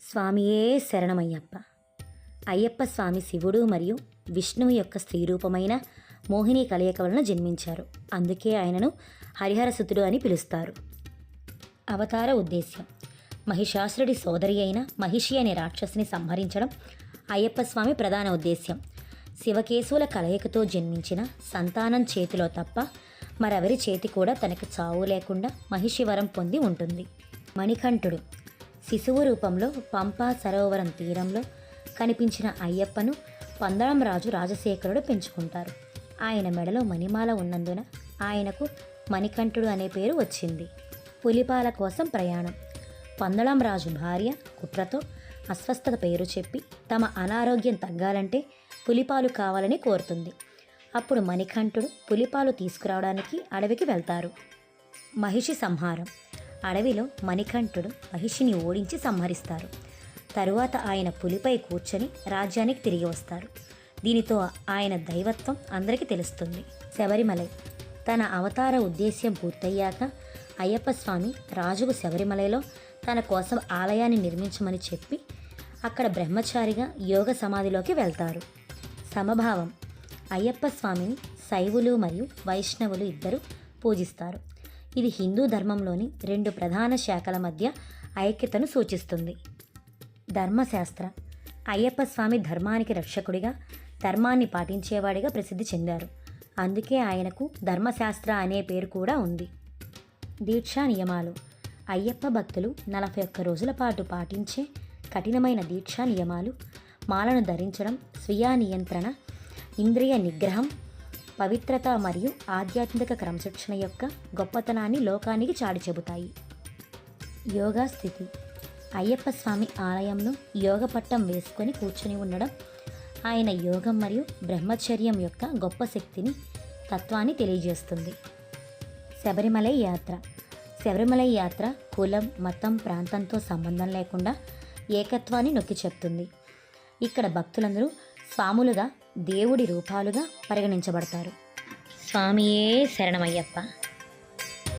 స్వామియే శరణమయ్యప్ప. అయ్యప్ప స్వామి శివుడు మరియు విష్ణువు యొక్క స్త్రీ రూపమైన మోహిని కలయిక వలన జన్మించారు. అందుకే ఆయనను హరిహరసుతుడు అని పిలుస్తారు. అవతార ఉద్దేశ్యం: మహిషాసురుడి సోదరి అయిన మహిషి అనే రాక్షసిని సంహరించడం అయ్యప్ప స్వామి ప్రధాన ఉద్దేశ్యం. శివకేశవుల కలయికతో జన్మించిన సంతానం చేతిలో తప్ప మరెవరి చేతి కూడా తనకు చావు లేకుండా మహిషి వరం పొంది ఉంటుంది. మణికంఠుడు శిశువు రూపంలో పంపా సరోవరం తీరంలో కనిపించిన అయ్యప్పను పందళం రాజు రాజశేఖరుడు పెంచుకుంటారు. ఆయన మెడలో మణిమాల ఉన్నందున ఆయనకు మణికంఠుడు అనే పేరు వచ్చింది. పులిపాల కోసం ప్రయాణం: పందళం రాజు భార్య కుట్రతో అస్వస్థత పేరు చెప్పి తమ అనారోగ్యం తగ్గాలంటే పులిపాలు కావాలని కోరుతుంది. అప్పుడు మణికంఠుడు పులిపాలు తీసుకురావడానికి అడవికి వెళ్తారు. మహిషి సంహారం: అడవిలో మణికంఠుడు మహిషిని ఓడించి సంహరిస్తారు. తరువాత ఆయన పులిపై కూర్చొని రాజ్యానికి తిరిగి వస్తారు. దీనితో ఆయన దైవత్వం అందరికీ తెలుస్తుంది. శబరిమలై: తన అవతార ఉద్దేశ్యం పూర్తయ్యాక అయ్యప్ప స్వామి రాజుకు శబరిమలలో తన కోసం ఆలయాన్ని నిర్మించమని చెప్పి అక్కడ బ్రహ్మచారిగా యోగ సమాధిలోకి వెళ్తారు. సమభావం: అయ్యప్ప స్వామిని శైవులు మరియు వైష్ణవులు ఇద్దరు పూజిస్తారు. ఇది హిందూ ధర్మంలోని రెండు ప్రధాన శాఖల మధ్య ఐక్యతను సూచిస్తుంది. ధర్మశాస్త్ర: అయ్యప్ప స్వామి ధర్మానికి రక్షకుడిగా, ధర్మాన్ని పాటించేవాడిగా ప్రసిద్ధి చెందారు. అందుకే ఆయనకు ధర్మశాస్త్ర అనే పేరు కూడా ఉంది. దీక్షా నియమాలు: అయ్యప్ప భక్తులు 41 రోజుల పాటు పాటించే కఠినమైన దీక్షా నియమాలు మాలను ధరించడం, స్వీయ నియంత్రణ, ఇంద్రియ నిగ్రహం, పవిత్రత మరియు ఆధ్యాత్మిక క్రమశిక్షణ యొక్క గొప్పతనాన్ని లోకానికి చాటి చెబుతాయి. యోగా స్థితి: అయ్యప్ప స్వామి ఆలయంలో యోగ పట్టం వేసుకొని కూర్చొని ఉండడం ఆయన యోగం మరియు బ్రహ్మచర్యం యొక్క గొప్ప శక్తిని, తత్వాన్ని తెలియజేస్తుంది. శబరిమలై యాత్ర: శబరిమలై యాత్ర కులం, మతం, ప్రాంతంతో సంబంధం లేకుండా ఏకత్వాన్ని నొక్కి చెప్తుంది. ఇక్కడ భక్తులందరూ స్వాములుగా, దేవుడి రూపాలుగా పరిగణించబడతారు. స్వామియే శరణమయ్యప్ప.